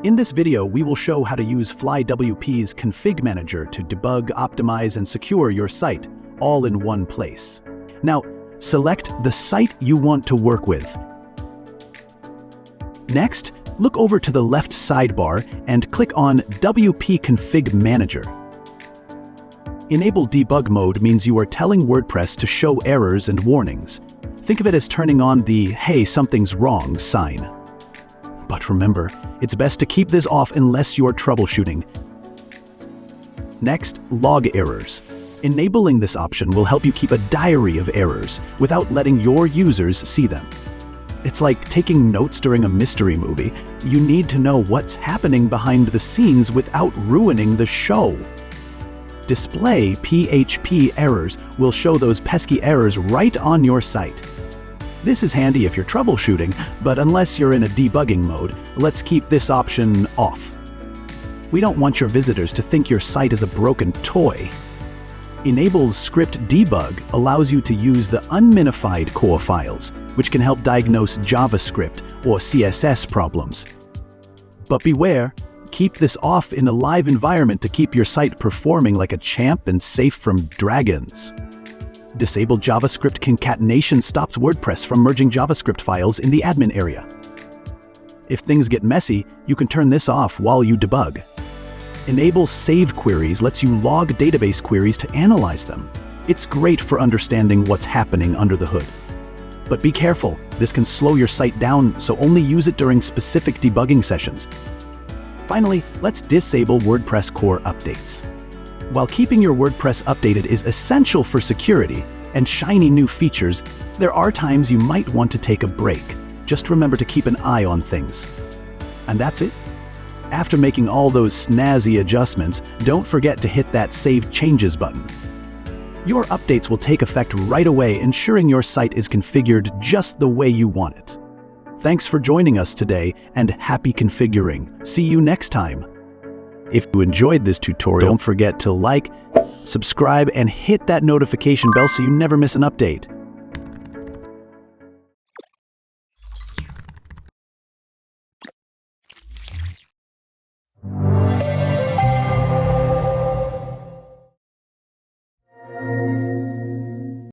In this video, we will show how to use FlyWP's config manager to debug, optimize, and secure your site, all in one place. Now, select the site you want to work with. Next, look over to the left sidebar and click on WP Config Manager. Enable Debug Mode means you are telling WordPress to show errors and warnings. Think of it as turning on the "Hey, something's wrong" sign. But remember, it's best to keep this off unless you're troubleshooting. Next, log errors. Enabling this option will help you keep a diary of errors without letting your users see them. It's like taking notes during a mystery movie. You need to know what's happening behind the scenes without ruining the show. Display PHP errors will show those pesky errors right on your site. This is handy if you're troubleshooting, but unless you're in a debugging mode, let's keep this option off. We don't want your visitors to think your site is a broken toy. Enable Script Debug allows you to use the unminified core files, which can help diagnose JavaScript or CSS problems. But beware, keep this off in a live environment to keep your site performing like a champ and safe from dragons. Disable JavaScript Concatenation stops WordPress from merging JavaScript files in the admin area. If things get messy, you can turn this off while you debug. Enable Save Queries lets you log database queries to analyze them. It's great for understanding what's happening under the hood. But be careful, this can slow your site down, so only use it during specific debugging sessions. Finally, let's disable WordPress core updates. While keeping your WordPress updated is essential for security and shiny new features, there are times you might want to take a break. Just remember to keep an eye on things. And that's it. After making all those snazzy adjustments, don't forget to hit that Save Changes button. Your updates will take effect right away, ensuring your site is configured just the way you want it. Thanks for joining us today, and happy configuring. See you next time. If you enjoyed this tutorial, don't forget to like, subscribe, and hit that notification bell so you never miss an update.